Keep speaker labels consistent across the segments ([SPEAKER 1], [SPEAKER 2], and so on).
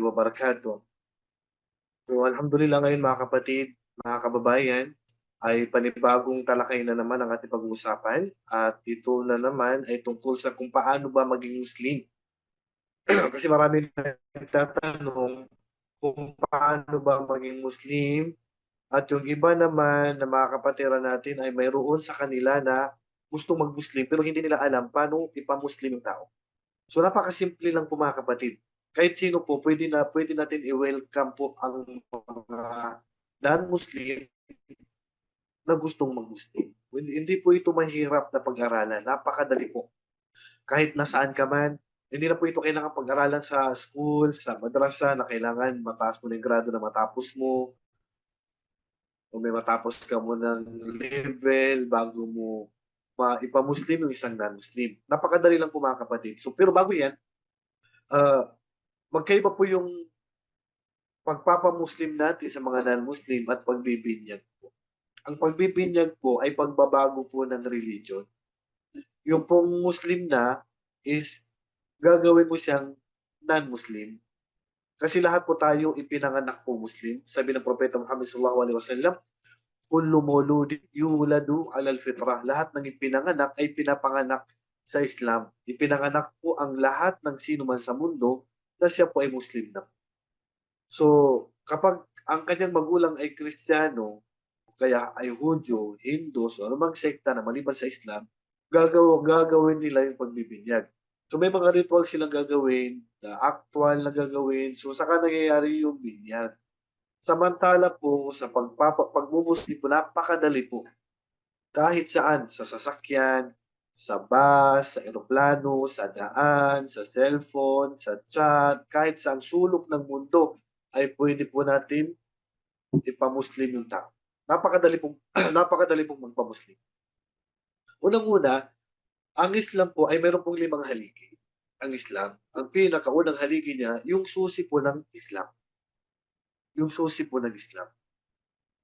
[SPEAKER 1] wa barakatuh. So, alhamdulillah ngayon mga kapatid, mga kababayan, ay panibagong talakay na naman ang ating pag-uusapan at ito na naman ay tungkol sa kung paano ba maging Muslim. Kasi marami nagtatanong kung paano ba maging Muslim at yung iba naman na mga kapatira natin ay mayroon sa kanila na gustong mag-Muslim pero hindi nila alam paano ipa-Muslim yung tao. So napakasimple lang po mga kapatid. Kahit sino po, pwede natin i-welcome po ang mga non-Muslim na gustong mag-Muslim. Hindi po ito mahirap na pag-aralan. Napakadali po. Kahit nasaan ka man, hindi na po ito kailangan pag-aralan sa school, sa madrasa, na kailangan mataas mo na yung grado na matapos mo, o may matapos ka mo ng level bago mo ipa-Muslim yung isang non-Muslim. Napakadali lang po mga kapatid. So, pero bago yan, uh, magkaiba po yung pagpapa-Muslim natin sa mga non-Muslim at pagbibinyag po. Ang pagbibinyag po ay pagbabago po ng religion. Yung pong Muslim na is gagawin mo siyang non-Muslim. Kasi lahat po tayo ipinanganak po Muslim. Sabi ng Propeta Muhammad sallallahu alaihi wasallam, kullu mauludin yuladu alal fitrah. Lahat ng ipinanganak ay pinapanganak sa Islam. Ipinanganak po ang lahat ng sino man sa mundo na siya po ay Muslim na. So, kapag ang kanyang magulang ay Kristiyano, kaya ay Hudyo, Hindus, o anumang sekta na maliban sa Islam, gagawin nila yung pagbibinyag. So may mga ritual silang gagawin, na actual na gagawin, so saka nangyayari yung binyag. Samantala po, sa pagmumuslim po, napakadali po. Kahit saan, sa sasakyan, sa bus, sa eroplano, sa daan, sa cellphone, sa chat, kahit sa sulok ng mundo, ay pwede po natin ipamuslim yung tao. Napakadali pong napakadali pong magpamuslim. Unang-una, ang Islam po ay meron pong 5 haligi. Ang Islam, ang pinakaunang haligi niya, yung susi po ng Islam. Yung susi po ng Islam.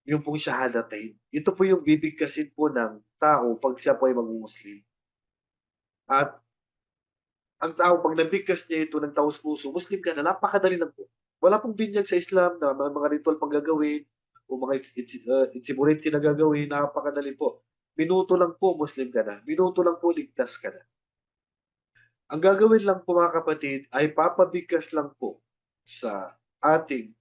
[SPEAKER 1] Yung pong shahadatain. Ito po yung bibigkasin po ng tao pag siya po ay mag-Muslim. At ang tao, pag nabigkas niya ito ng taos puso, Muslim ka na, napakadali lang po. Wala pong binyag sa Islam na mga ritual pang gagawin o mga itsiburitsi na gagawin, napakadali po. Minuto lang po, Muslim ka na. Minuto lang po, ligtas ka na. Ang gagawin lang po mga kapatid ay papabigkas lang po sa ating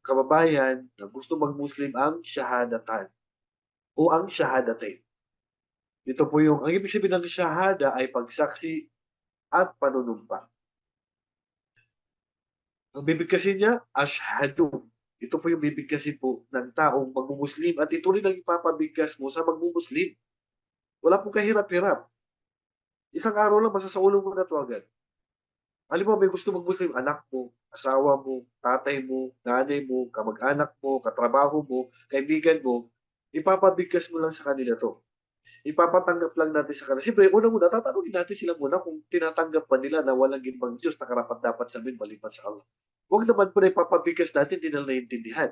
[SPEAKER 1] kababayan na gusto mag-Muslim ang shahadatan o ang shahadatain. Ito po yung, ang ibig sabihin ng shahada ay pagsaksi at panunumpa. Ang bibigkasin niya, ashhadu. Ito po yung bibigkasin po ng taong magmumuslim at ito rin ang ipapabigkas mo sa magmumuslim. Wala pong kahirap-hirap. Isang araw lang, masasaulo mo na ito agad. Halimbawa, may gusto magmuslim, anak mo, asawa mo, tatay mo, nanay mo, kamag-anak mo, katrabaho mo, kaibigan mo, ipapabigkas mo lang sa kanila to. Ipapatanggap lang natin sa kanila. Siyempre, unang-una, tatanungin natin sila muna kung tinatanggap ba nila na walang ibang Diyos na karapat-dapat sa amin maliban sa Allah. Huwag naman po na ipapabigkas natin, hindi nila naiintindihan.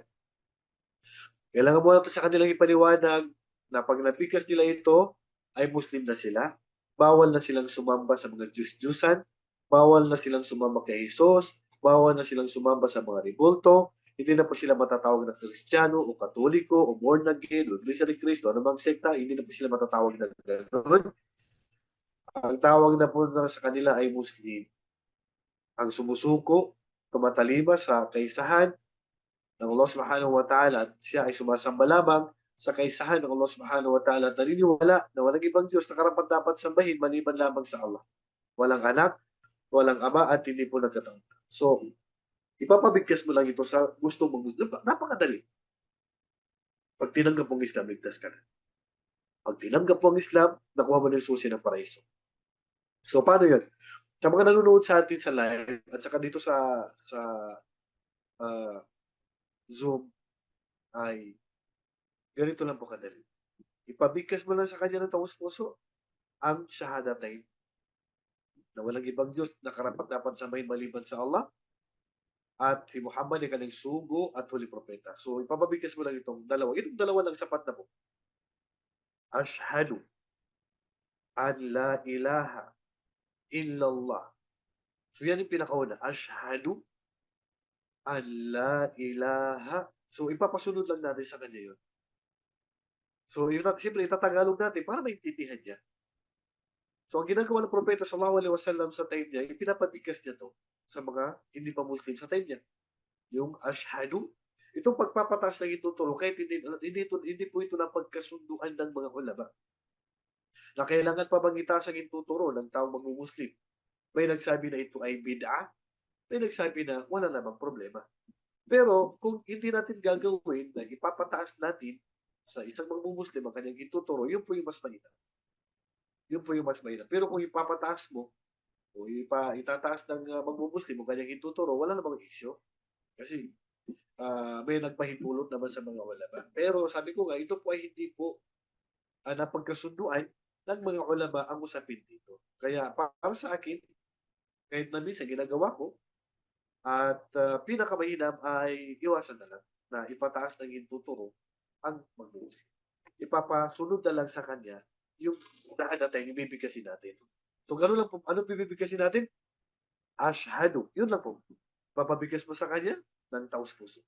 [SPEAKER 1] Kailangan mo natin sa kanilang ipaliwanag na pag nabigkas nila ito, ay Muslim na sila. Bawal na silang sumamba sa mga Diyos-Diyusan. Bawal na silang sumamba kay Jesus. Bawal na silang sumamba sa mga ribulto. Hindi na po sila matatawag na Kristiyano o Katoliko o born again o Iglesia ni Cristo. Ano bang sekta, hindi na po sila matatawag na gano'n. Ang tawag na po sa kanila ay Muslim. Ang sumusuko, tumatalima sa kaisahan ng Allah subhanahu wa ta'ala at siya ay sumasamba lamang sa kaisahan ng Allah subhanahu wa ta'ala at naniniwala na walang ibang Diyos na karapat dapat sambahin maliban lamang sa Allah. Walang anak, walang ama at hindi po nagkataon. So, ipapabigkas mo lang ito sa gusto mong gusto. Napakadali. Pag tinanggap mong Islam, ligtas ka na. Pag tinanggap mo ang Islam, nakuha mo ng susi ng paraiso. So, paano yun? Sa mga nanonood sa atin sa live at saka dito sa uh, Zoom ay ganito lang po kadali. Ipabigkas mo lang sa kanya ng taos puso ang shahadatain na walang ibang Diyos na karapat-dapat sambahin maliban sa Allah at si Muhammad ay kanyang sugo at huli propeta. So, ipapabigkas mo lang itong dalawa. Itong dalawa lang sapat na po. Ashhadu an la ilaha illallah. So, yan yung pinakauna. Ashhadu an la ilaha. So, ipapasunod lang natin sa kanya yun. So, yun siyempre itatagalog natin para maintindihan niya. So, ang ginagawa ng propeta sallallahu alaihi wasallam sa time niya, ipinapabigkas niya 'to sa mga hindi pa Muslim sa time niya. Yung ashhadu, itong pagpapataas ng ituturo kahit hindi po ito napagkasunduan ng mga ulama na kailangan pa bang itaas ang ituturo ng taong magmu-Muslim. May nagsabi na ito ay bid'ah, may nagsabi na wala namang problema. Pero kung hindi natin gagawin na ipapataas natin sa isang magmu-Muslim ang kanyang ituturo, yun po yung mas mainam. Yun po yung mas mainam. Pero kung ipapataas mo o itataas ng magmo-Muslim ang kanyang ituturo, wala namang issue. Kasi may nagpahintulot naman sa mga ulama. Pero sabi ko nga, ito po ay hindi po napagkasunduan ng mga ulama ang usapin dito. Kaya para sa akin, kahit na minsan ginagawa ko, at pinakamahinam ay iwasan na lang na ipataas ng ituturo ang magmuslim. Ipapasunod na lang sa kanya yung unahan natin, yung bibigkasin natin. So, gano'n lang po. Ano bibigkasin natin? Ashhadu. Yun lang po. Papabigkas mo sa kanya ng taos puso.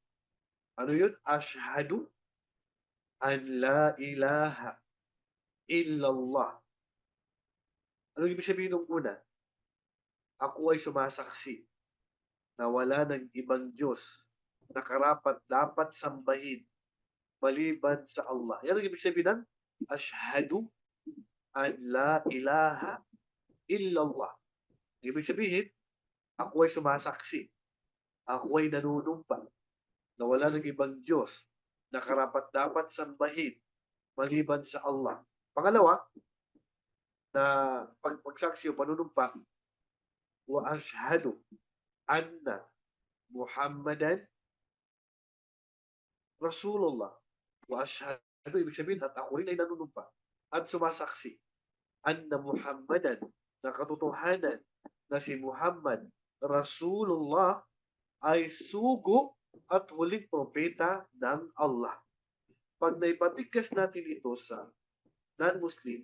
[SPEAKER 1] Ano yun? Ashhadu an la ilaha illallah. Ano ibig sabihin ng una? Ako ay sumasaksi na wala ng ibang Diyos na karapat dapat sambahin maliban sa Allah. Yan ang ibig sabihin ng ashhadu an la ilaha illallah. Ibig sabihin, ako ay sumasaksi, ako ay nanunumpa na wala ng ibang Diyos na karapat dapat sambahin maliban sa Allah. Pangalawa, na pagsaksi o panunumpa, wa ashhadu anna Muhammadan Rasulullah. Wa ashhadu, ibig sabihin, at ako rin ay nanunumpa at sumasaksi anna Muhammadan, na katotohanan na si Muhammad Rasulullah ay sugo at huling propeta ng Allah. Pag naipabigkas natin ito sa non-Muslim,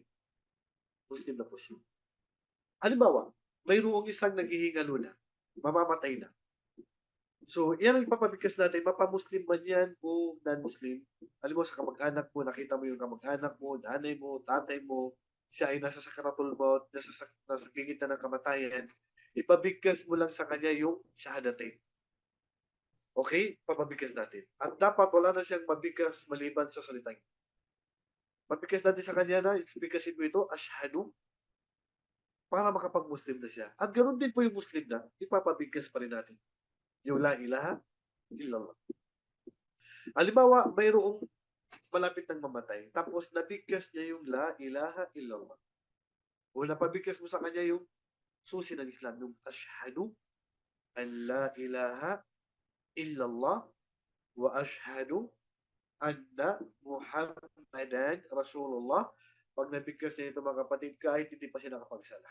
[SPEAKER 1] Muslim na po siya. Halimbawa, mayroong isang naghihingalo na, mamamatay na. So, yan ang ipapabigkas natin, mapamuslim man yan o non-Muslim. Alam mo, sa kamag-anak mo, nakita mo yung kamag-anak mo, nanay mo, tatay mo, siya ay nasa sakaratul maut, nasa gigit ng kamatayan, ipabigkas mo lang sa kanya yung shahadatain. Okay? Papabigkas natin. At dapat wala na siyang mabigkas maliban sa salitang. Mabigkas natin sa kanya na, bigkasin mo ito, ashhadu, para makapag-Muslim na siya. At ganoon din po yung Muslim na, ipapabigkas pa rin natin. Yung la ilaha illallah. Halimbawa, mayroong malapit ng mamatay, tapos nabigkas niya yung la ilaha illallah. O napabigkas mo sa kanya yung susi ng Islam, yung ashhadu an la ilaha illallah wa ashhadu anna Muhammadan Rasulullah. Pag nabigkas niya ito mga kapatid, kahit hindi pa siya nakapagsala,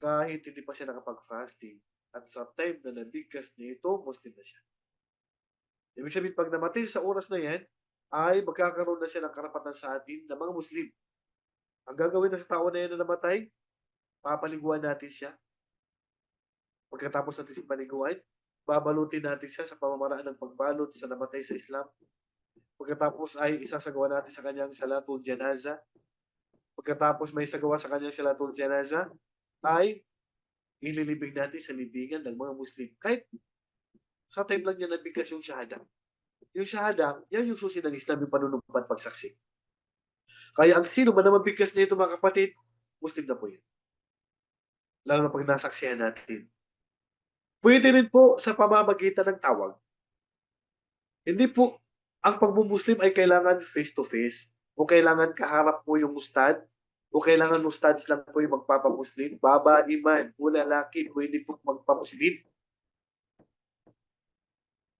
[SPEAKER 1] kahit hindi pa siya nakapag-fasting, at sa time na nabigkas niya ito, Muslim na siya. Ibig sabihin, pag namatay sa oras na yan, ay magkakaroon na siya ng karapatan sa atin ng mga Muslim. Ang gagawin na sa tao na yan na namatay, papaliguan natin siya. Pagkatapos natin siya paliguan, babalutin natin siya sa pamamaraan ng pagbalot sa namatay sa Islam. Pagkatapos ay isasagawa natin sa kanyang salatul janaza. Pagkatapos may isagawa sa kanyang salatul janaza, ay ililibing natin sa libingan ng mga Muslim. Kahit sa time lang niya nabigkas yung shahada. Yung shahada, yan yung susi ng Islam, yung panunumpat pagsaksi. Kaya ang sino man na mabigkas na ito mga kapatid, Muslim na po yan. Lalo na pag nasaksihan natin. Pwede rin po sa pamamagitan ng tawag. Hindi po ang pagmumuslim ay kailangan face-to-face o kailangan kaharap po yung ustad o kailangan ustads lang po yung magpapamuslim. Babae man o lalaki, pwede po magpamuslim.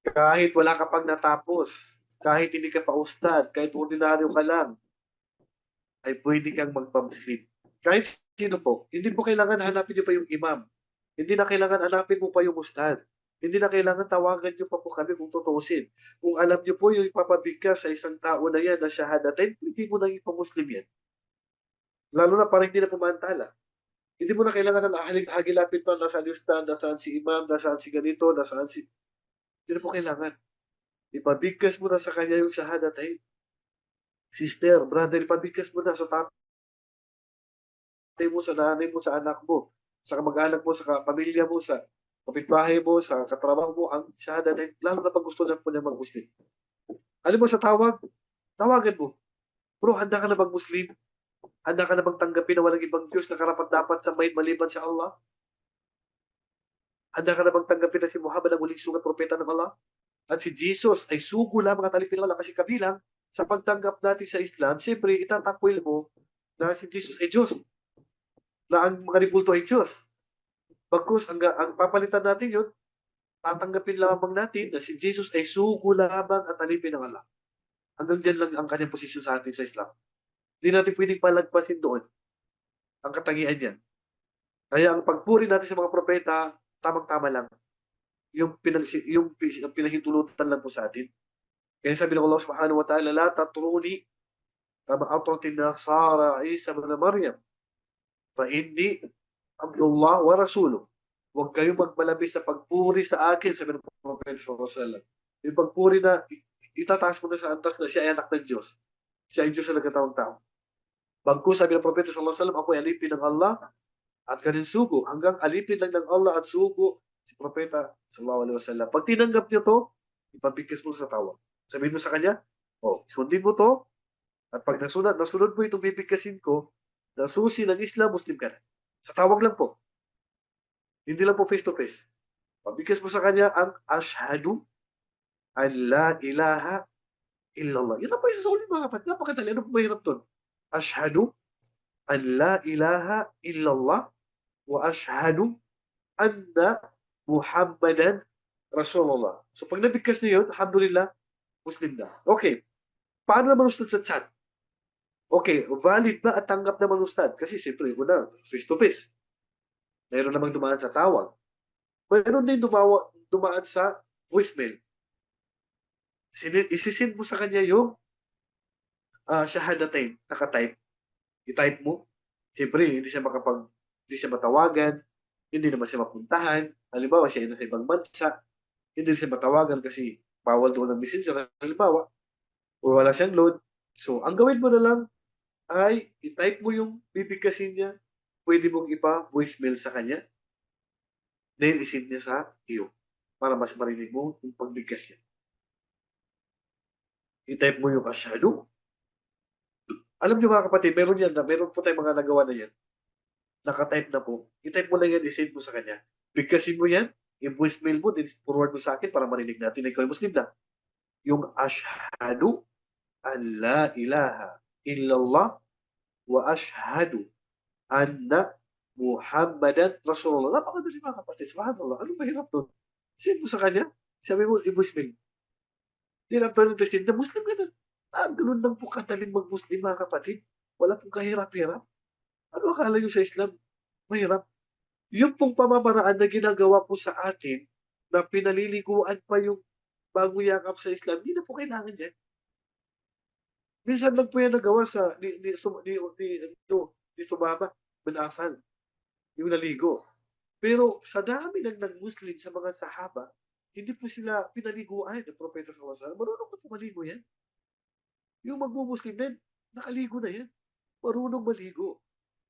[SPEAKER 1] Kahit wala ka pang natapos, kahit hindi ka pa ustad, kahit ordinaryo ka lang, ay pwede kang magpamuslim. Kahit sino po, hindi po kailangan hanapin niyo pa yung imam. Hindi na kailangan hanapin mo pa yung ustad. Hindi na kailangan tawagan niyo pa po kami kung tutuusin. Kung alam niyo po yung ipapabigkas sa isang tao na yan na shahadatain, hindi mo nang ipamuslim yan. Lalo na para hindi na pumantala. Hindi mo na kailangan na hagilapin pa nasaan yung ustad, nasaan si imam, nasaan si ganito, nasaan si... Hindi na po kailangan. Ipabigkas mo na sa kanya yung shahadatain. Sister, brother, ipabigkas mo na sa tatay mo, sa nanay mo, sa anak mo, sa kamag-anak mo, sa pamilya mo, sa kapitbahay mo, sa katrabaho mo, ang shahadatain, lalo na pag gusto niya po niya mag-Muslim. Alam mo sa tawag, tawagan mo. Bro, handa ka na mag-Muslim? Handa ka na bang tanggapin na walang ibang Diyos na karapat-dapat sa may maliban sa Allah? Handa ka na bang tanggapin na si Muhammad ang huling sugat propeta ng Allah? At si Jesus ay sugo lamang at alipin ng Allah kasi kabilang sa pagtanggap natin sa Islam, siyempre itatakwil mo na si Jesus ay Diyos, na ang mga ribulto ay Diyos. Bagkus, ang papalitan natin yun, tatanggapin lamang natin na si Jesus ay sugo lamang at alipin ng Allah. Hanggang dyan lang ang kanyang posisyon sa atin sa Islam. Hindi natin pwedeng palagpasin doon ang katangian niya. Kaya ang pagpuri natin sa mga propeta, tamang-tama lang. Yung pinahintulutan lang po sa atin. Kaya sabi ng Allah subhanahu wa ta'ala, la tatruni kama atratin nasara Isa ibn Maryam fa inni Abdullah wa Rasuluh. Huwag kayong magmalabis sa pagpuri sa akin, sabi ng Propeta sallallahu alaihi wasallam. Yung pagpuri na itataas mo na sa antas na siya ay anak ng Diyos. Siya ay Diyos na nagkataong tao. Bagkus sabi ng Propeta sallallahu alaihi wasallam, ako ay alipin ng Allah at kanin sugo. Hanggang alipin lang ng Allah at sugo si Propeta sallallahu alaihi wasallam. Pag tinanggap niyo to, ipabigkas mo sa tawa. Sabihin mo sa kanya, sundin mo to, at pag nasunod mo itong bibigkasin ko, na susi ng Islam, Muslim ka na. Sa tawag lang po. Hindi lang po face to face. Pabigkas mo sa kanya ang ashhadu an la ilaha illallah. Yan ang po isa sa ulit mga kapatid. Napakadali. Ano po mahirap doon? Ashhadu an la ilaha illallah wa ashhadu anna Muhammadan Rasulullah. So pag nabigkas niyo yun, alhamdulillah, Muslim na. Okay. Paano naman ustad sa chat? Okay, valid ba at tanggap naman ustad? Kasi siyempre, una, face to face. Meron namang dumaan sa tawag. Meron din dumaan sa voicemail. Isisend mo sa kanya yung shahadatain, naka-type. I-type mo. Siyempre, hindi siya matawagan, hindi naman siya mapuntahan. Halimbawa, siya ay nasa ibang bansa, hindi siya matawagan kasi bawal doon ang messenger. Halimbawa, o wala siyang load. So, ang gawin mo na lang ay i-type mo yung bibigkasin niya. Pwede mong ipa-voicemail sa kanya. Then, isend niya sa iyo para mas marinig mo yung pagbigkas niya. I-type mo yung ashhadu. Alam niyo mga kapatid, meron po tayong mga nagawa na yan. Naka-type na po. I-type mo lang yan, i-send mo sa kanya. Bigkasin mo yan, i-voicemail mo, then forward mo sa akin para marinig natin na ikaw ay Muslim na. Yung ashhadu an la ilaha illallah wa ashhadu anna Muhammadan Rasulullah. Napakadali mga kapatid. Subhanallah. Anong mahirap doon? Send mo sa kanya. Sabi mo, i-voicemail. Then after ng send na Muslim ka na. Ganun lang po kadaling mag-Muslim mga kapatid. Wala pong kahirap-hirap. Ano akala nyo sa Islam? Mahirap. Yung pong pamamaraan na ginagawa po sa atin na pinaliliguan pa yung bago yakap sa Islam, hindi na po kailangan yan. Minsan lang po yan nagawa sa ni Sumama bin Affan, yung naligo. Pero sa dami ng nag-Muslim sa mga sahaba, hindi po sila pinaliguan ng Propeta sallallahu alaihi wasallam. Marunong na po maligo yan. Yung magmu-Muslim din, nakaligo na yan. Marunong maligo.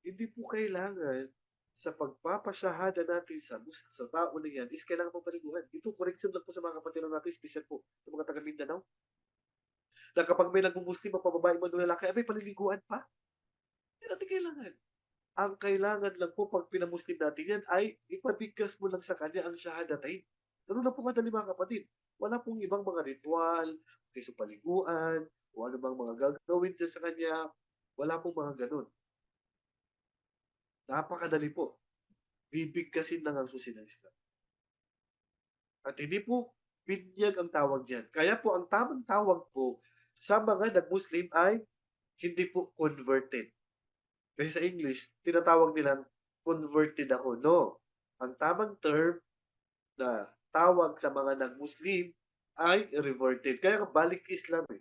[SPEAKER 1] Hindi po kailangan sa pagpapasyahada natin sa tao na yan is kailangan mo paliguan. Ito, correction lang po sa mga kapatid natin, special po sa mga taga Mindanao. Na kapag may nagmumuslim, mapababae mo ng lalaki, abay, paliliguan pa. Hindi natin kailangan. Ang kailangan lang po pag pinamuslim natin yan ay ipabigkas mo lang sa kanya ang shahadatain. Ganun lang po kadali mga kapatid. Wala pong ibang mga ritual, kaysa paliguan, o ano bang mga gagawin dyan sa kanya. Wala pong mga ganun. Napakadali po. Bibigkasin lang ang susi ng Islam. At hindi po binyag ang tawag diyan. Kaya po ang tamang tawag po sa mga nag-Muslim ay hindi po converted. Kasi sa English, tinatawag nilang converted ako. No. Ang tamang term na tawag sa mga nag-Muslim ay reverted. Kaya balik Islam eh.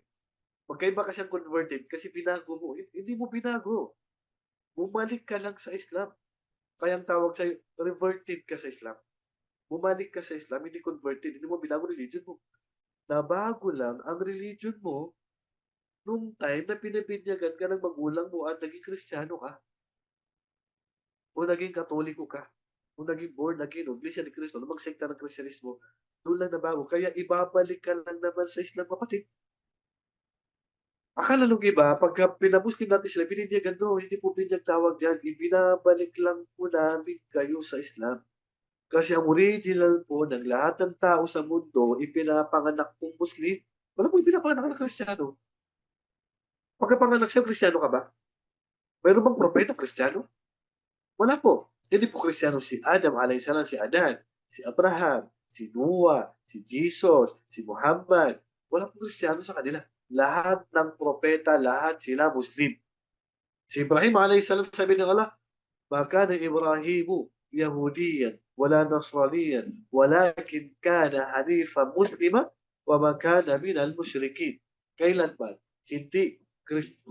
[SPEAKER 1] Magkaiba ka siyang converted kasi binago mo. Hindi mo binago. Bumalik ka lang sa Islam. Kaya ang tawag sa'yo, reverted ka sa Islam. bumalik ka sa Islam, hindi converted, hindi mo binago religion mo. Nabago lang ang religion mo nung time na pinabinyagan ka ng magulang mo at naging Kristiyano ka o naging Katoliko ka o naging born again o Iglesia ni Cristo, lumagsekta ng Kristyanismo, doon lang nabago. Kaya ibabalik ka lang naman sa Islam, kapatid. Akala nung iba, pagka pinamuslim natin sila, bininyagan, no, hindi po binyag tawag dyan. Ibinabalik lang po namin kayo sa Islam. Kasi ang original po ng lahat ng tao sa mundo, ipinapanganak pong Muslim. Wala po ipinapanganak ng Kristiyano. Pagkapanganak siya, Kristiyano ka ba? Mayroon bang propeta Kristiyano? Wala po. Hindi po Kristiyano si Adam, alayhisalam, si Adan, si Abraham, si Noah, si Jesus, si Muhammad. Wala po Kristiyano sa kanila. Lahat ng propeta, lahat sila Muslim. Si Ibrahim alayhisalam, sabi ng Allah, ما كان إبراهيم يهوديا ولا نصرانيا ولكن كان حنيفا مسلما وما كان من المشركين. Kailanman, hindi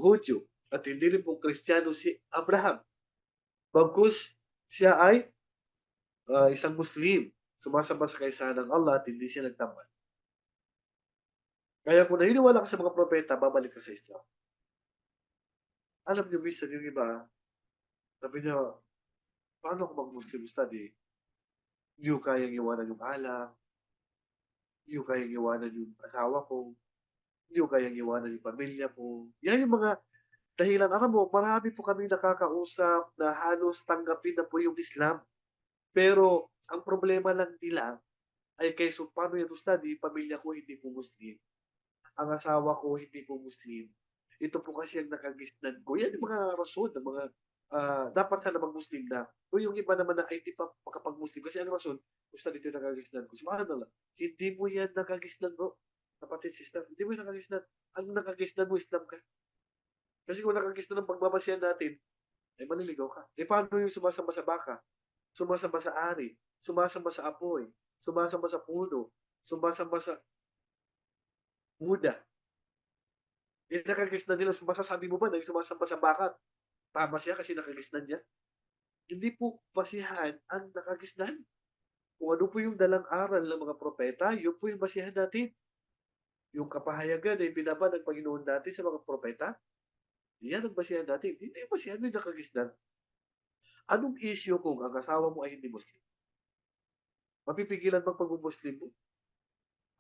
[SPEAKER 1] Hudyo at hindi rin po Kristiyano si Abraham. Bagkus siya ay isang Muslim, sumasamba sa kaysahan ng Allah at hindi siya nagtambal. Kaya kung naniniwala ka sa mga propeta, babalik ka sa Islam. Alam niyo, minsan yung iba, sabi niya, paano ako mag-Muslim study? Hindi ko kayang iwanan yung alak, hindi ko kayang iwanan yung asawa ko, hindi ko kayang iwanan yung pamilya ko. Yan yung mga dahilan. Alam mo, marami po kami nakakausap na halos tanggapin na po yung Islam. Pero ang problema lang nila ay kaysa paano yan study, pamilya ko hindi po Muslim. Ang asawa ko hindi po Muslim. Ito po kasi ang nakagisnan ko. Yan yung mga rason ng mga dapat sana mag-Muslim na. O yung iba naman na ay hindi pa makapag-Muslim. Kasi ang rason, basta dito yung nakagisnan ko. Subhanallah, hindi mo yan nakagisnan, bro. Kapatid, sister, hindi mo yan nakagisnan. Ang nakagisnan mo, Islam ka. Kasi kung nakagisnan ng pagbabasyan natin, ay maliligaw ka. Eh paano yung sumasamba sa baka? Sumasamba sa ari? Sumasamba sa apoy? Sumasamba sa puno? Sumasamba sa Buddha? Eh nakagisnan nila, masasabi mo ba na yung sumasamba sa baka? Tama siya kasi nakagisnan niya? Hindi po basihan ang nakagisnan. Kung ano po yung dalang aral ng mga propeta, yun po yung basihan natin. Yung kapahayagan na binaba ng Panginoon natin sa mga propeta, yan ang basihan natin. Hindi yung basihan yung nakagisnan. Anong issue kung ang asawa mo ay hindi Muslim? Mapipigilan bang pag-Muslim mo?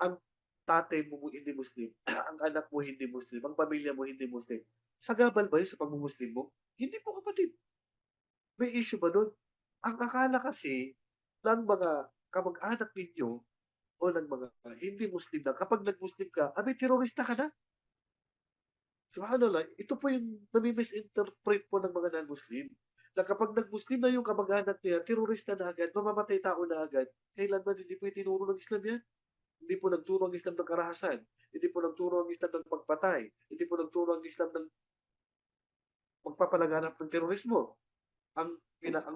[SPEAKER 1] Ang tatay mo hindi Muslim, ang anak mo hindi Muslim, ang pamilya mo hindi Muslim. Sagabal ba yun sa pag-Muslim mo? Hindi po, kapatid. May issue ba doon? Ang akala kasi ng mga kamag-anak ninyo o ng mga hindi Muslim na kapag nag-Muslim ka, abay, terorista ka na. Subhanallah, ito po yung nami-misinterpret po ng mga non-Muslim. Na kapag nag-Muslim na yung kamag-anak niya, terorista na agad, mamamatay tao na agad. Kailanman hindi po itinuro ng Islam yan. Hindi po nagturo ang Islam ng karahasan. Hindi po nagturo ang Islam ng pagpatay. Hindi po nagturo ang Islam ng magpapalaganap ng terorismo. Ang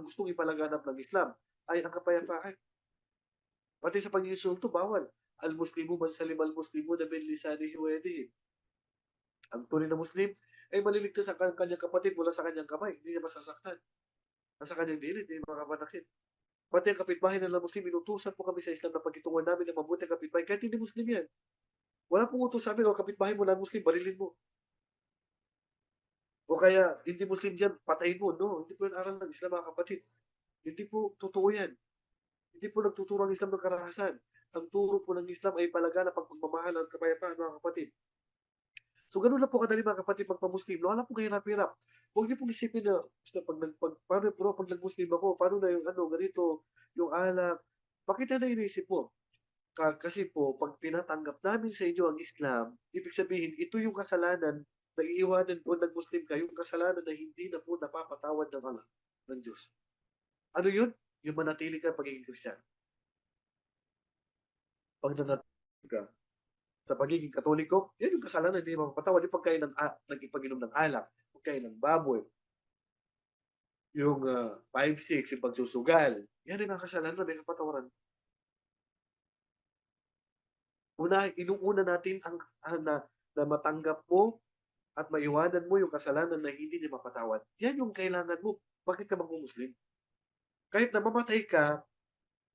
[SPEAKER 1] gustong ipalaganap ng Islam ay ang kapayapaan. Pati sa pag-insulto, bawal. Al-Muslimu man salim al-Muslimu na min lisanihi wa yadihi. Ang tunay na Muslim ay maliligtas ang kanyang kapatid mula sa kanyang kamay. Hindi niya masasaktan. Nasa kanyang dili, hindi niya makapanakit. Pati ang kapitbahay ng Muslim, inutusan po kami sa Islam na pagkitungan namin ng mabuti ang kapitbahay. Kahit hindi Muslim yan. Wala pong utos sa amin, o kapitbahay mo non-Muslim, barilin mo. O kaya, hindi Muslim dyan, patayin mo. No, hindi po yung aral ng Islam, mga kapatid. Hindi po totoo yan. Hindi po nagtuturo ang Islam ng karahasan. Ang turo po ng Islam ay palaganap ang pagmamahal at kapayapaan, mga kapatid. So, ganun lang po kadali, mga kapatid, pagpa-Muslim. Wala po kahirap-hirap. Huwag niyo pong isipin na, paano bro, pag nag-Muslim ako, paano na yung ganito, yung alak. Bakit na iniisip mo? Kasi po, pag pinatanggap namin sa inyo ang Islam, ibig sabihin, ito yung kasalanan na iiwanan po ng Muslim ka, yung kasalanan na hindi na po napapatawad ng Allah, ng Diyos. Ano yun? Yung manatili ka pagiging Kristiyano. Pag nanatili ka sa pagiging Katoliko, yan yung kasalanan na hindi mapapatawad. Yung pagkain nag-ipag-inom ng alak, pagkain ng baboy, yung 5-6, yung pagsusugal, yan yung mga kasalanan na may kapatawaran. Inuuna natin na matanggap mo at maiwanan mo yung kasalanan na hindi niya mapatawad. Yan yung kailangan mo. Bakit ka mag-Muslim? Kahit na mamatay ka,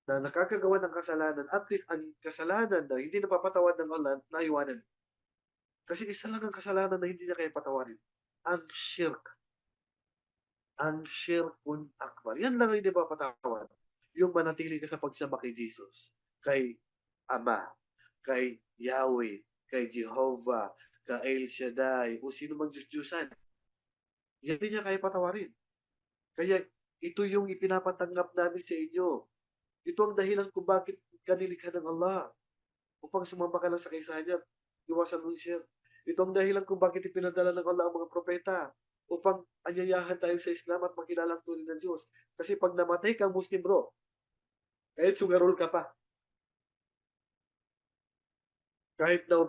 [SPEAKER 1] na nakakagawa ng kasalanan, at least ang kasalanan na hindi napapatawad ng Allah, naiwanan. Kasi isa lang ang kasalanan na hindi niya kaya patawarin. Ang shirk. Ang shirkun akbar. Yan lang ang hindi mapatawad. Yung manatili ka sa pagsamba kay Jesus, kay Ama, kay Yahweh, kay Jehovah, kay El Shaddai, o sino mang Diyos-Diyosan. Yan din niya kaya patawarin. Kaya ito yung ipinapatanggap namin sa inyo. Ito ang dahilan kung bakit kanilikha ng Allah. Upang sumamba ka lang sa kaysa niya, iwasan mo share. Ito ang dahilan kung bakit ipinadala ng Allah ang mga propeta, upang anyayahan tayo sa Islam at makilala ang tunay ng Diyos. Kasi pag namatay kang Muslim, bro, kahit sugarol ka pa, kahit na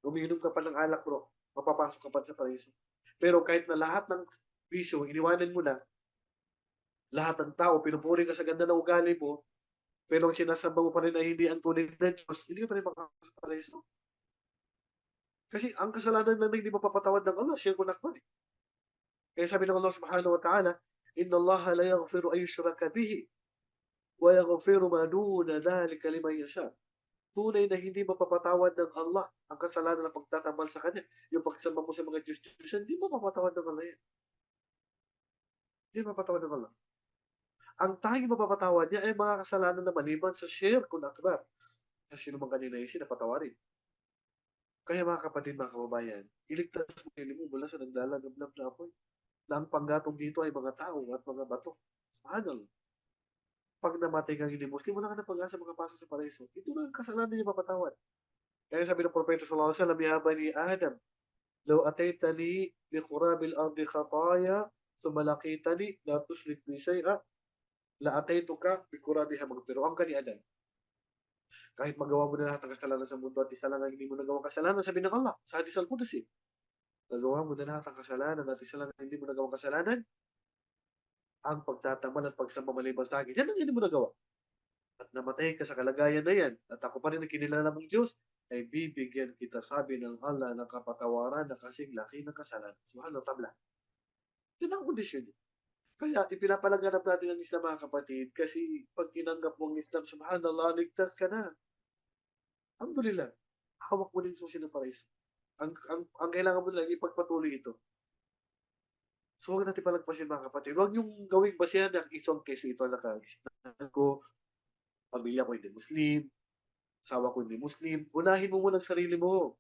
[SPEAKER 1] umiinom ka pa ng alak, bro, mapapasok ka pa sa paraiso. Pero kahit na lahat ng bisyo, iniwanan mo na, lahat ng tao, pinupuri ka sa ganda ng ugali mo, pero ang sinasamba mo pa rin ay hindi ang tunay na Diyos, hindi ka pa rin makakasok sa paraiso. Kasi ang kasalanan na hindi mapapatawad ng Allah, shirkun akbar. Kaya sabi ng Allah subhanahu wa ta'ala, Inna Allah la yaghfiru ay yushraka bihi wa yaghfiru ma duna dhalika liman yasha. Tunay na hindi mapapatawad ng Allah ang kasalanan ng pagtatambal sa Kanya. Yung pagsamba mo sa mga Diyos, hindi mo mapapatawad ng Allah yan. Hindi mapapatawad ng Allah. Ang tanging mapapatawad niya ay mga kasalanan na maliban sa shirkun akbar. Kasi sino man kanina yung sinapatawarin. Kaya mga kapatid, mga kababayan, iligtas mo sarili mo mula sa naglalagablab na apoy. Na ang panggatong dito ay mga tao at mga bato. Subhanallah. Pag namatay kang hindi Muslim, wala ka na pag-asa makapasok sa paraiso. Ito na ang kasalanan niya mapatawad. Kaya sabi ng Propeta sallallahu alaihi wasallam, Ya bani Adam, law ataytani bi qurabil ardi khataya, thumma laqitani la tushrik bi shay'a, la ataytuka bi qurabiha maghfira. Ang kani Adam, kahit magawa mo na lahat ng kasalanan sa mundo at isa lang ang hindi mo nagawang kasalanan, sabi ng Allah, sa hadis al-Qudsi, nagawa mo na lahat ng kasalanan at isa lang ang hindi mo nagawang kasalanan, ang pagtataman at pagsamba maliban sa akin. Yan ang hindi mo nagawa. At namatay ka sa kalagayan na yan, at ako pa rin ang kinilala mong Diyos, ay bibigyan kita, sabi ng Allah, ng kapatawaran na kasing laki ng kasalanan. Subhanallah, tabla. Yun ang kondisyon. Kaya ipinapalaganap natin ang Islam, mga kapatid, kasi pag tinanggap mo ang Islam, subhanallah, ligtas ka na. Alhamdulillah. Hawak mo din susi ng paraiso. Ang kailangan mo lang, ipagpatuloy ito. So, huwag natin palagpasin, mga kapatid. Huwag yung gawing basihan na ito ang keso, ito ang nakagisnan ko, pamilya ko hindi Muslim, asawa ko hindi Muslim. Unahin mo muna ang sarili mo.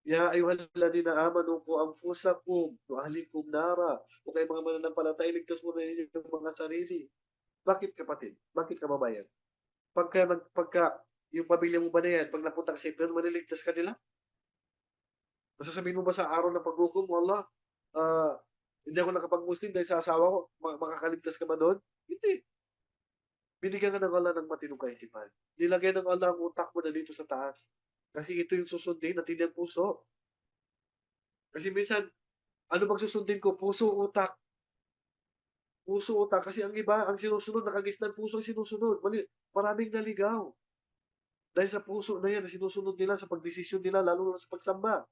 [SPEAKER 1] Ya ayyuhalladhina amanu qu anfusakum wa ahlikum nara. O kayo mga mananampalataya, ligtas mo na inyong mga sarili. Bakit kapatid? Bakit kababayan? Pagka yung pamilya mo ba na yan, pag napunta ka sa impyerno, maliligtas ka nila? Masasabihin mo ba sa araw ng paghukom, Allah, hindi ako nakapag-Muslim dahil sa asawa ko, makakaligtas ka ba doon? Hindi. Binigyan ka ng Allah ng matinong kaisipan. Nilagay ng Allah ang utak mo na dito sa taas. Kasi ito yung susundin at hindi ang puso. Kasi minsan, ano bang susundin ko? Puso, utak. Puso, utak. Kasi ang iba, ang sinusunod, nakagisnan puso ang sinusunod. Mali, maraming naligaw. Dahil sa puso na yan, na sinusunod nila sa pagdesisyon nila, lalo na sa pagsamba.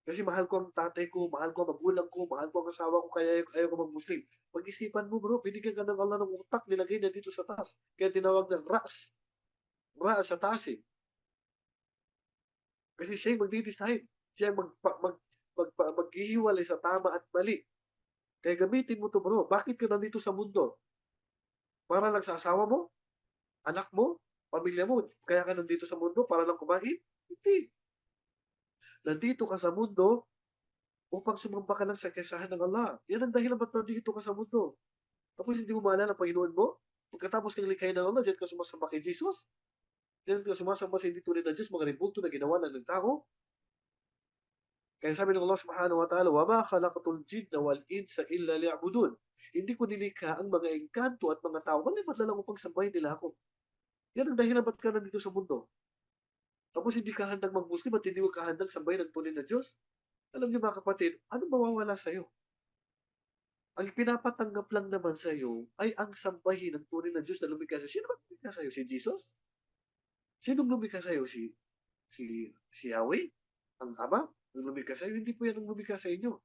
[SPEAKER 1] Kasi mahal ko ang tatay ko, mahal ko ang magulang ko, mahal ko ang asawa ko, kaya ayaw ko mag-Muslim. Pag-isipan mo, bro, binigyan ka ng Allah ng utak, nilagay na dito sa taas. Kaya tinawag ng ras. Ras sa taas eh. Kasi siya yung magdi-decide. Siya yung maghihiwalay sa tama at mali. Kaya gamitin mo to, bro. Bakit ka nandito sa mundo? Para lang sa asawa mo? Anak mo? Pamilya mo? Kaya ka nandito sa mundo para lang kumain? Hindi. Nandito ka sa mundo upang sumamba ka lang sa kesahan ng Allah. Yan ang dahilan ba't nandito ka sa mundo. Tapos hindi mo maalala ang Panginoon mo? Pagkatapos kang likhain ng Allah, diyan ka sumasamba kay Jesus? Diyan ka sumasamba sa hindi tunay na Diyos, mga rebulto na ginawa ng tao? Kaya sabi ng Allah subhanahu wa ta'ala, وَمَا خَلَقَتُ الْجِنَّ وَالْإِنسَ إِلَّا لِيَعْبُدُونَ. Hindi ko nilikha ang mga engkanto at mga tao, kundi lang upang sambahin nila ako. Yan ang dahilan ba't ka nandito sa mundo. Tapos hindi ka handang mag-Muslim at hindi mo ka handang sambahin ang tunay na Diyos. Alam niyo mga kapatid, ano mawawala sa iyo? Ang pinapatanggap lang naman sa iyo ay ang sambahin ng tunay na Diyos na lumikha sa iyo. Sino ba lumikha sa iyo? Si Jesus? Sinong lumikha sa iyo? Si Yahweh? Ang Ama? Ang lumikha sa iyo? Hindi po yan ang lumikha sa inyo.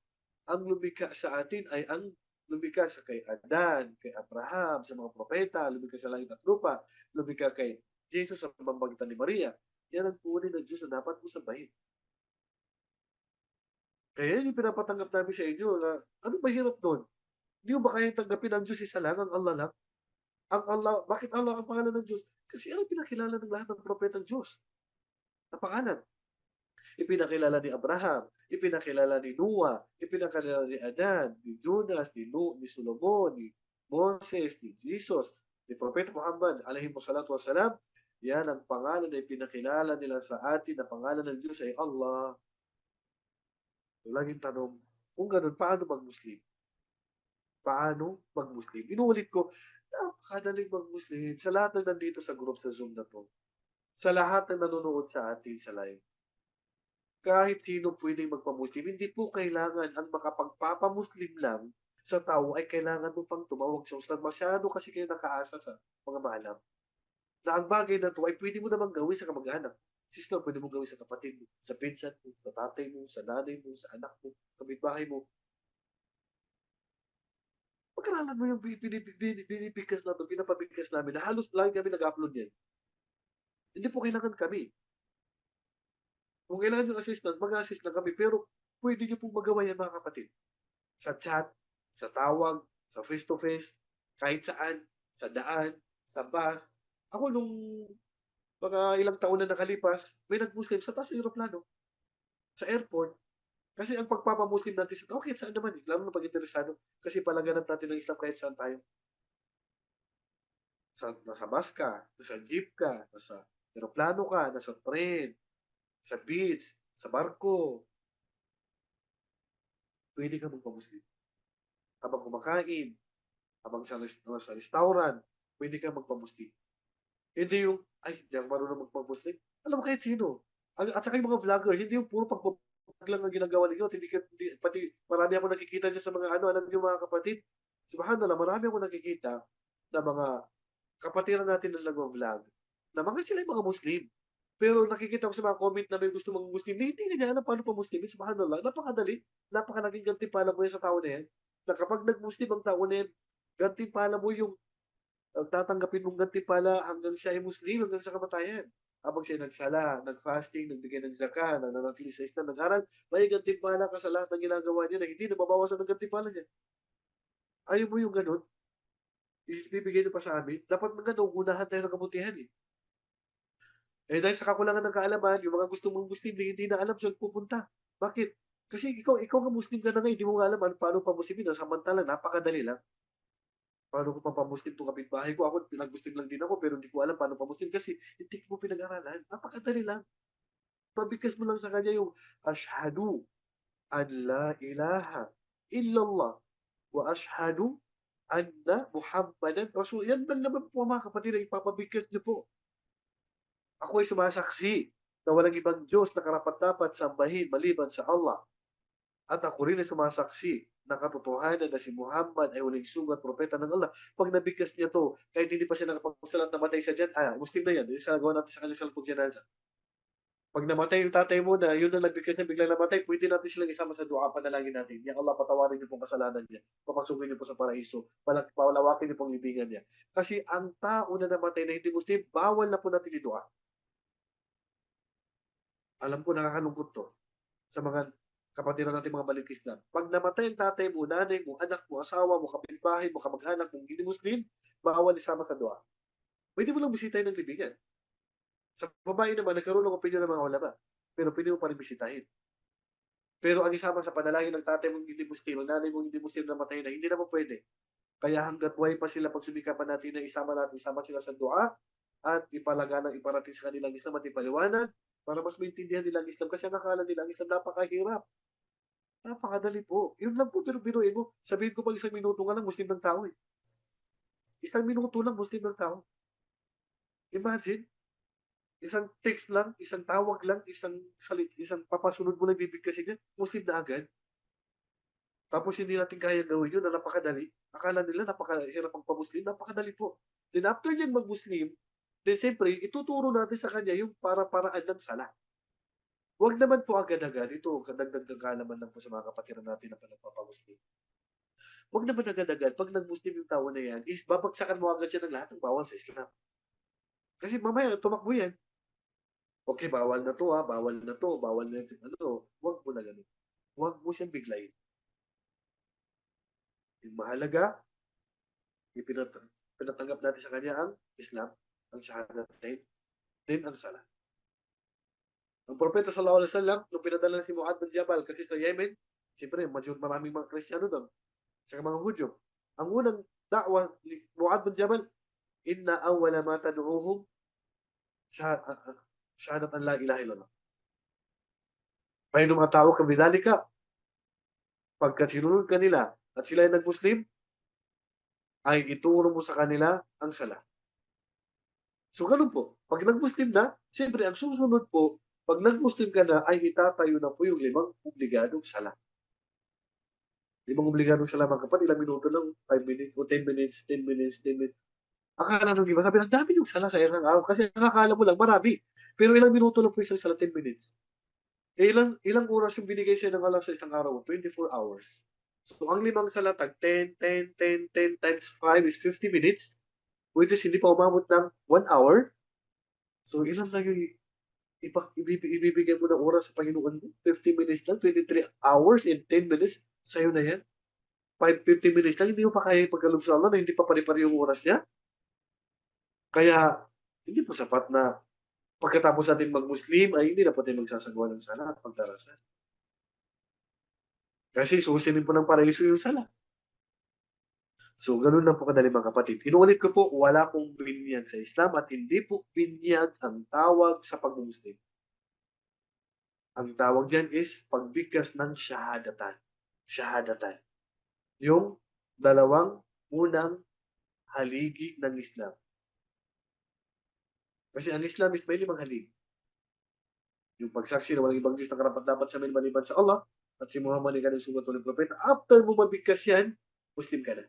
[SPEAKER 1] Ang lumikha sa atin ay ang lumikha siya kay Adan, kay Abraham, sa mga propeta, lumikha sa langit at lupa, lumikha kay Jesus sa pamamagitan ni Maria. Yan ang tunay na Diyos na dapat mo sambahin. Kaya yun yung pinapatanggap namin sa inyo na ano mahirap doon? Hindi mo ba kayang tanggapin ang Diyos isa lang, ang Allah lang? Ang Allah, bakit Allah ang pangalan ng Diyos? Kasi ano pinakilala ng lahat ng propetang Diyos na pangalan? Ipinakilala ni Abraham, ipinakilala ni Noah, ipinakilala ni Adan, ni Jonas, ni Solomon, ni Moses, ni Jesus, ni Propeta Muhammad, alayhi salatu wasalam. Yan ang pangalan na ipinakilala nila sa atin na pangalan ng Diyos ay Allah. So, laging tanong, kung ganun, paano mag-Muslim? Paano mag-Muslim? Inuulit ko, napakadaling mag-Muslim sa lahat ng nandito sa group sa Zoom na to. Sa lahat ng nanonood sa atin sa live. Kahit sino pwedeng magpa-Muslim. Hindi po kailangan ang makapagpapa-Muslim lang sa tao ay kailangan mo pang tumawag sa ustad. Masyado kasi kayo nakaasa sa mga maalam. Na ang bagay na to ay pwede mo namang gawin sa kamag-anak. Sister, pwede mo gawin sa kapatid mo, sa pinsan mo, sa tatay mo, sa nanay mo, sa anak mo, sa kapitbahay mo. Pag-aralan mo yung binibigkas namin, pinapabigkas namin na halos lagi kami nag-upload yan. Hindi po kailangan kami. Kung kailangan yung assistant, mag-assist lang kami. Pero pwede niyo pong magawa yan mga kapatid. Sa chat, sa tawag, sa face-to-face, kahit saan, sa daan, sa bus. Ako nung mga ilang taon na nakalipas, may nag-Muslim sa taas ng aeroplano, sa airport. Kasi ang pagpapamuslim natin sa tao, kahit saan naman, lalo na pag interesado. Kasi palaganap natin ng Islam kahit saan tayo. Nasa bus ka, nasa jeep ka, nasa aeroplano ka, nasa train, sa beach, sa barko, pwede ka magpamuslim. Habang kumakain, habang sa restaurant, pwede ka magpamuslim. Hindi yung, ay, hindi ako marunong magpamuslim. Alam mo kahit sino. At saka yung mga vlogger, hindi yung puro pagpapag lang ang ginagawa ninyo. Pati marami ako nakikita dyan sa mga ano, alam niyo mga kapatid, subhanallah, marami ako nakikita na mga kapatiran natin na nag-vlog na mga sila yung mga Muslim. Pero nakikita ko sa mga comment na may gusto mga Muslim, na hindi nga alam paano pa Muslim. Subhanallah, napakadali. Napakalaging gantimpala mo yan sa tao na yan. Na kapag nag-Muslim ang tao na yan, gantimpala mo yung tatanggapin mong gantimpala hanggang siya ay Muslim, hanggang sa kamatayan. Habang siya nagsala, nag-fasting, nagbigay ng zakah, nananatili sa Islam, nag-aral, may gantimpala ka sa lahat ng ginagawa niya na hindi nababawasan ng gantimpala niya. Ayaw mo yung ganun? Ibibigay niyo pa sa amin? Dapat mga ganun, unahan tayo ng kabutihan eh. Eh dahil sa kakulangan ng kaalaman, yung mga gusto mong Muslim, hindi na alam saan pupunta. Bakit? Kasi ikaw nga Muslim ka na ngayon, hindi mo nga alam paano pa Muslimin. Samantala, napakadali lang. Paano ko pampamuslim itong kapitbahay ko? Ako, pinag-Muslim lang din ako, pero hindi ko alam paano pamuslim kasi hindi mo pinag-aralan. Napakadali lang. Pabigkas mo lang sa kanya yung ashhadu an la ilaha illallah wa ashhadu anna Muhammadan Rasul. Yan lang naman po mga kapatid ang ipapabigkas niyo po. Ako ay sumasaksi na walang ibang Diyos na karapat-dapat sambahin maliban sa Allah. At ako rin ay sumasaksi na katotohanan na si Muhammad ay huling sugat propeta ng Allah. Pag nabigkas niya to, kahit hindi pa siya nakapagsalat na matay siya dyan, Muslim na yan. Isa gawa natin sa kanyang salpong janaza. Pag namatay yung tatay mo na, yun na nagbigkas na biglang namatay, pwede natin silang isama sa dua, panalangin natin. Ya Allah, patawarin niyo pong kasalanan niya. Papasukin niyo po sa paraiso. Palawakin niyo pong libingan niya. Kasi ang tao na namatay na hindi Muslim, bawal na po natin idua. Alam ko nakakalungkot to sa mga kapatiran natin mga balik Islam. Pag namatay ang tatay mo, nanay mo, anak mo, asawa mo, kapitbahay mo, kamag-anak mo, hindi Muslim, bawal isama sa dua. Pwede mo lang bisitahin ng libingan. Sa babae naman, nagkaroon ng opinion ng mga ulama. Pero pwede mo pa rin bisitahin. Pero ang isama sa panalangin ng tatay mong hindi Muslim, ang nanay mong hindi Muslim na matay na, hindi naman pwede. Kaya hanggat buhay pa sila, pag sumikapan natin na isama sila sa dua at ipalaganang iparating sa kanilang Islam at ipaliwanag para mas maintindihan nila ang Islam. Kasi ang akala nila ang Islam napakahirap. Napakadali po. Yun lang po, pero biruin mo. Sabihin ko pag isang minuto nga lang, Muslim ng tao eh. Isang minuto lang, Muslim ng tao. Imagine, isang text lang, isang tawag lang, isang papasunod mo lang bibigkasin niya, Muslim na agad. Tapos hindi natin kaya gawin yun na napakadali. Akala nila napakahirap ang pa-Muslim, napakadali po. Then after niyang mag-Muslim, then siyempre, ituturo natin sa kanya yung para-paraan ng sala. Huwag naman po agad-agad. Ito, kadagdag ng kaalaman lang po sa mga kapatiran natin na panagpapamuslim. Huwag naman agad-agad 'pag nag-Muslim yung tao na yan is babagsakan mo agad siya ng lahat ng bawal sa Islam. Kasi mamaya tumakbo yan. Okay, bawal na 'to, bawal na 'to, bawal na ano, huwag mo na gano'n. Huwag mo siyang biglayin. Yung mahalaga, pinatanggap natin sa kanya ang Islam, ang Shahadatain, then ang Salah. Ang Propeta sallallahu alaihi wasallam, nung pinadala si Mu'adh bin Jabal kasi sa Yemen, siyempre maraming mga Kristiyano doon, saka mga Hudyo. Ang unang da'wa ni Mu'adh bin Jabal, inna awwala ma tad'uuhum shahadat an la ilaha illallah. May mga tao kabidalika, pagka sinunod kanila at sila ay nag-Muslim, ay ituro mo sa kanila ang Salah. So ganun po. Pag nag-Muslim na, siyempre ang susunod po, pag nag-Muslim ka na, ay itatayo na po yung 5 obligadong Salah. 5 obligadong Salah, mga kapatid, ilang minuto lang, 5 minutes, o 10 minutes, 10 minutes, 10 minutes. Akala nung iba, sabi, ang dami yung Salah sa isang araw, kasi nakakala mo lang, marami. Pero ilang minuto lang po isang Salah, 10 minutes. Eh, ilang oras yung binigay sa'yo ng Allah sa isang araw? 24 hours. So, ang 5 Salah, tag 10, 10, 10, 10 times 5 is 50 minutes, which is hindi pa umabot ng 1 hour. So, ilan lang yung ibibigay mo ng oras sa Panginoon mo? 50 minutes lang, 23 hours and 10 minutes, sa'yo na yan. 50 minutes lang, hindi mo pa kaya pagkaloob sa Allah na hindi pa pari-pari yung oras niya. Kaya, hindi po sapat na pagkatapos natin mag-Muslim, ay hindi na po tayo magsasagawa ng sala at pagdarasal. Kasi susinin po ng paraiso yung sala. So, ganun lang po kadali mga kapatid. Inuulit ko po, wala pong binyag sa Islam at hindi po binyag ang tawag sa pag-Muslim. Ang tawag dyan is pagbigkas ng shahadatan. Shahadatan. Yung dalawang unang haligi ng Islam. Kasi ang Islam is may 5 haligi. Yung pagsaksi na walang ibang Diyos na karapat-dapat sa amin maliban sa Allah at si Muhammad ay kanyang sugat ng propeta. After mo mabigkas yan, Muslim ka na.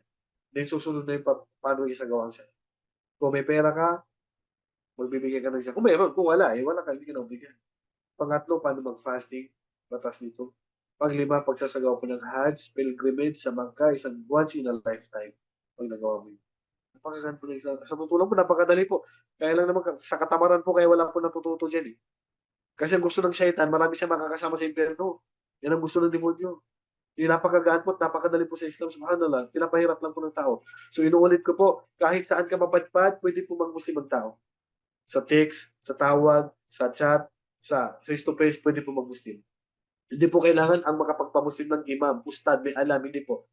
[SPEAKER 1] Then susunod na yung paano isagawa ang siya. Kung may pera ka, magbibigay ka ng isa. Kung meron, kung wala, wala ka, hindi ka na obligado. Pangatlo, paano mag-fasting? Batas nito. Panglima, pagsasagawa po ng Hajj, pilgrimage sa Makkah, isang once in a lifetime. Pag nagawa mo yun. Napakagan po ng Islam. Sa tutulan po, napakadali po. Kaya lang naman, sa katamaran po, kaya wala po natututo dyan eh. Kasi ang gusto ng shaitan, marami siya makakasama sa impyerno. Yan ang gusto ng demonyo. Yung napakagaan po at napakadali po sa Islam, subhanallah, pinapahirap lang po ng tao. So inuulit ko po, kahit saan ka mapadpad, pwede po mag-Muslim ang tao. Sa text, sa tawag, sa chat, sa face-to-face, pwede po mag-Muslim. Hindi po kailangan ang makapagpa-Muslim ng imam, ustad, may alam, hindi po.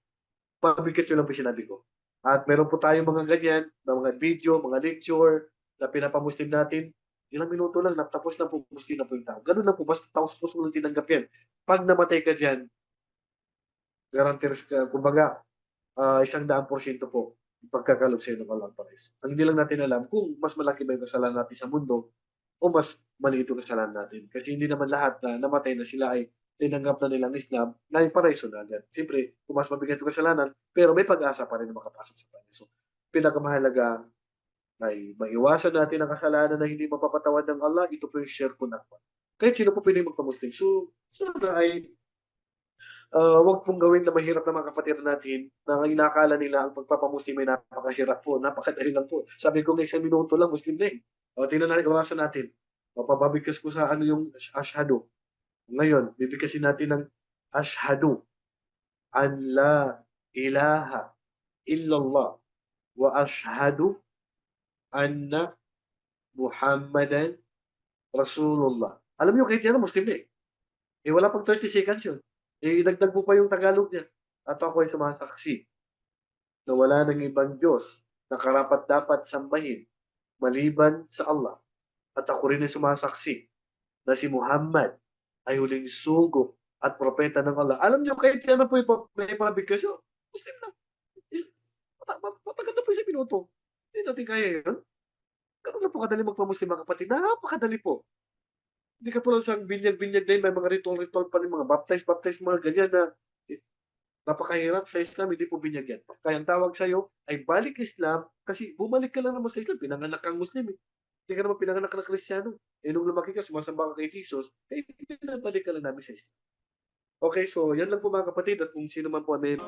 [SPEAKER 1] Pabigkas nyo lang po sinabi ko. At meron po tayong mga ganyan, mga video, mga lecture, na pinapa-Muslim natin. Ilang minuto lang, tapos na po, Muslim na po yung tao. Ganun lang po, basta taos puso mo lang tinanggap yan. Pag namatay ka dyan, guarantees ka, kumbaga, 100% po pagkakalob sa iyo ng Allah Pares. Ang hindi lang natin alam kung mas malaki ba yung kasalanan natin sa mundo o mas maliit yung kasalanan natin. Kasi hindi naman lahat na namatay na sila ay tinanggap na nilang Islam na yung paraiso na agad. Siyempre, kung mas mabigat yung kasalanan, pero may pag-asa pa rin na makapasok sa paraiso. Pinakamahalaga ay maiwasan natin ang kasalanan na hindi mapapatawad ng Allah. Ito po yung share ko na. Kahit sino po pwede magpa-Muslim. So, sana ay wag pong gawin na mahirap na mga kapatid natin na inakala nila ang pagpapamuslim ay napakahirap po, napakadali lang po. Sabi ko nga isang minuto lang, Muslim na eh. O, tingnan natin, orasan natin. O, pababigkas ko sa ano yung ashhadu. Ngayon, bibigkasin natin ng ashhadu an la ilaha illallah wa ashhadu anna Muhammadan Rasulullah. Alam niyo, kahit yan, Muslim na eh. Wala pang 30 seconds yun. Idagdag mo pa yung Tagalog niya. At ako ay sumasaksi na wala nang ibang Diyos na karapat-dapat sambahin maliban sa Allah. At ako rin ay sumasaksi na si Muhammad ay huling sugo at propeta ng Allah. Alam niyo, kahit yan na po may pabigkas yun, Muslim na. Matagal na po yung minuto. Hindi natin kaya yun. Ganun na po kadali magpa-Muslim mga kapatid. Napakadali po. Hindi ka tulad sa binyag-binyag na yun, may mga ritual-ritual pa rin, mga baptize, mga ganyan na napakahirap sa Islam, hindi po binyag yan. Kaya ang tawag sa'yo ay balik Islam kasi bumalik ka lang naman sa Islam, pinanganak kang Muslim eh. Hindi ka naman pinanganak na Kristiyano. Nung lumaki ka, sumasamba ka kay Jesus, pinabalik ka lang namin sa Islam. Okay, so yan lang po mga kapatid at kung sino man po may